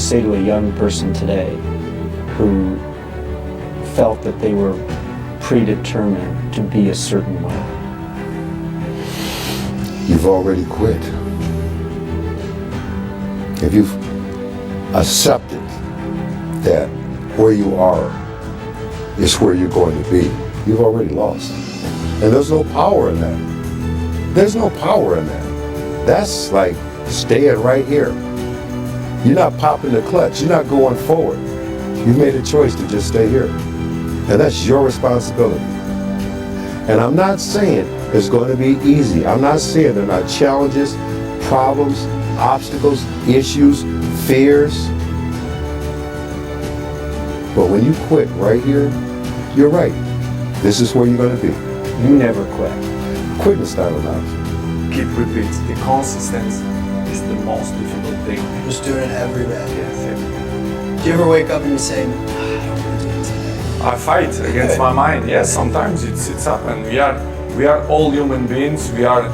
say to a young person today who felt that they were predetermined to be a certain way? You've already quit. If you've accepted that where you are is where you're going to be, you've already lost. And there's no power in that. There's no power in that. That's like staying right here. You're not popping the clutch. You're not going forward. You've made a choice to just stay here. And that's your responsibility. And I'm not saying it's going to be easy. I'm not saying there are not challenges, problems, obstacles, issues, fears. But when you quit right here, you're right. This is where you're going to be. You never quit. Quitting's not an option. Keep repeating. The consistency is the most difficult thing. Just doing it every day. Yes, every day. Do you ever wake up and you say, I don't want to do it today? I fight against my mind. Yes, sometimes it's happened. We are all human beings. We are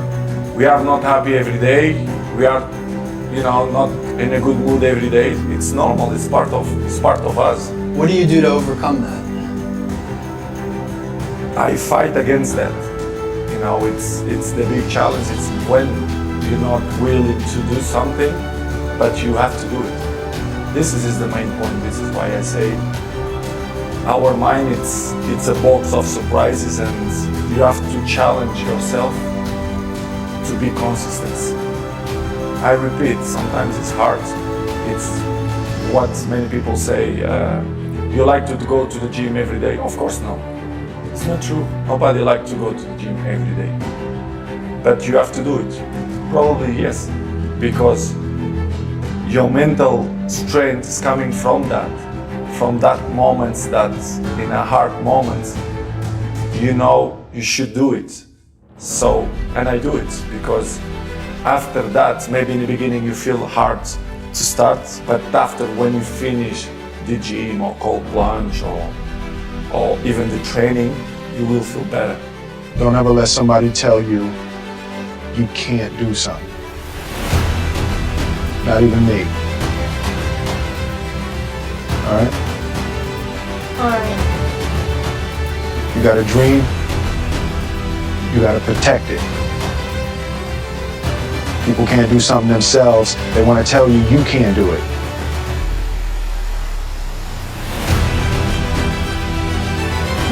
not happy every day. We are, not in a good mood every day. It's normal. It's part of us. What do you do to overcome that? I fight against that. It's the big challenge. It's when you're not willing to do something, but you have to do it. This is the main point. This is why I say our mind, it's a box of surprises, and you have to challenge yourself to be consistent. I repeat, sometimes it's hard. It's what many people say, you like to go to the gym every day. Of course no. It's not true. Nobody likes to go to the gym every day. But you have to do it. Probably yes, because your mental strength is coming from that moments, that in a hard moment, you should do it. So, and I do it because after that, maybe in the beginning you feel hard to start, but after when you finish the gym or cold plunge or even the training, you will feel better. Don't ever let somebody tell you you can't do something. Not even me. All right? All right. You got a dream, you got to protect it. People can't do something themselves. They want to tell you you can't do it.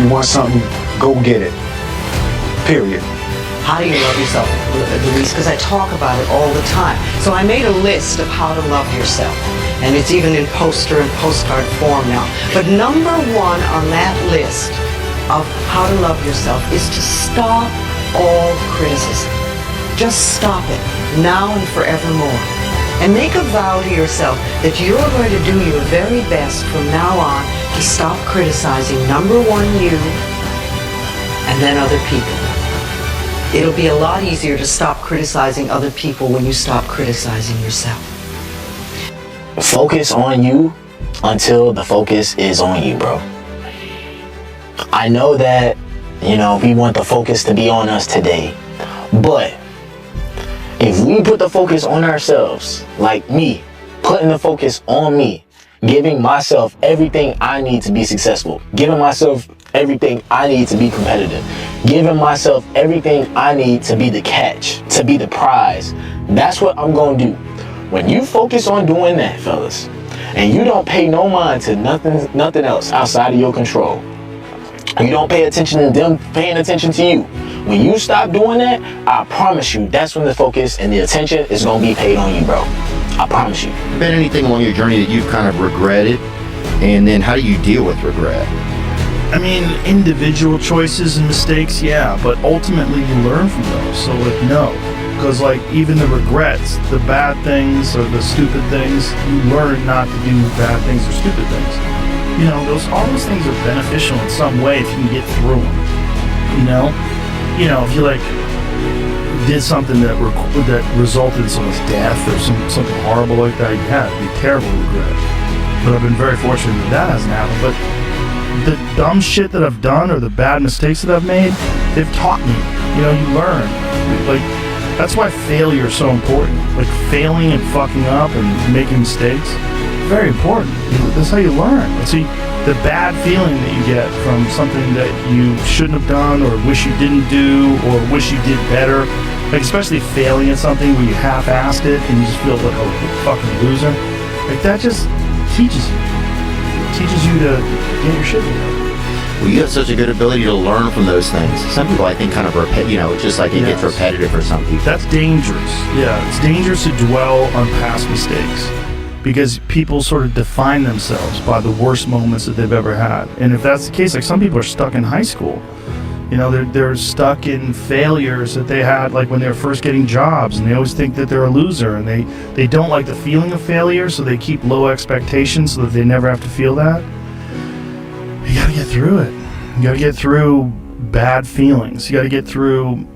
You want something, go get it. Period. How do you love yourself, Luis? Because I talk about it all the time. So I made a list of how to love yourself. And it's even in poster and postcard form now. But number one on that list of how to love yourself is to stop all criticism. Just stop it, now and forevermore. And make a vow to yourself that you're going to do your very best from now on to stop criticizing, number one, you, and then other people. It'll be a lot easier to stop criticizing other people when you stop criticizing yourself. Focus on you until the focus is on you, bro. I know that, we want the focus to be on us today, but if we put the focus on ourselves, like me, putting the focus on me, giving myself everything I need to be successful, giving myself everything I need to be competitive, giving myself everything I need to be the catch, to be the prize, that's what I'm going to do. When you focus on doing that, fellas, and you don't pay no mind to nothing else outside of your control, you don't pay attention to them paying attention to you. When you stop doing that, I promise you, that's when the focus and the attention is going to be paid on you, bro. I promise you. Been anything along your journey that you've kind of regretted? And then how do you deal with regret? I mean, individual choices and mistakes, yeah, but ultimately you learn from those. So no. Because even the regrets, the bad things or the stupid things, you learn not to do bad things or stupid things. All those things are beneficial in some way if you can get through them. If you did something that resulted in someone's death or something horrible like that, yeah, it'd be a terrible regret. But I've been very fortunate that hasn't happened. But the dumb shit that I've done or the bad mistakes that I've made, they've taught me. You learn. That's why failure is so important. Failing and fucking up and making mistakes, very important. That's how you learn. See, the bad feeling that you get from something that you shouldn't have done or wish you didn't do or wish you did better, like especially failing at something where you half-assed it and you just feel like a fucking loser, like that just teaches you. It teaches you to get your shit together. Well, you have such a good ability to learn from those things. Some people, I think, kind of it's just like it gets repetitive for some people. That's dangerous. Yeah, it's dangerous to dwell on past mistakes because people sort of define themselves by the worst moments that they've ever had. And if that's the case, like some people are stuck in high school. You know, they're stuck in failures that they had like when they were first getting jobs, and they always think that they're a loser, and they don't like the feeling of failure, so they keep low expectations so that they never have to feel that. You gotta get through it. You gotta get through bad feelings. You gotta get through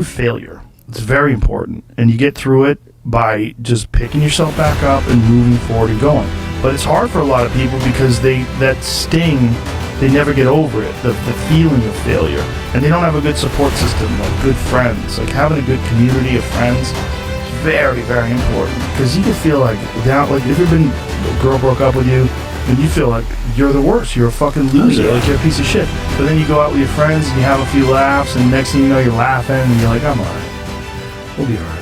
failure. It's very important. And you get through it by just picking yourself back up and moving forward and going. But it's hard for a lot of people because that sting, they never get over it, the feeling of failure. And they don't have a good support system, like good friends. Like having a good community of friends is very, very important. Because you can feel like if you've been, a girl broke up with you, and you feel like you're the worst, you're a fucking loser, like you're a piece of shit. But then you go out with your friends and you have a few laughs, and next thing you know you're laughing and you're like, I'm alright. We'll be alright.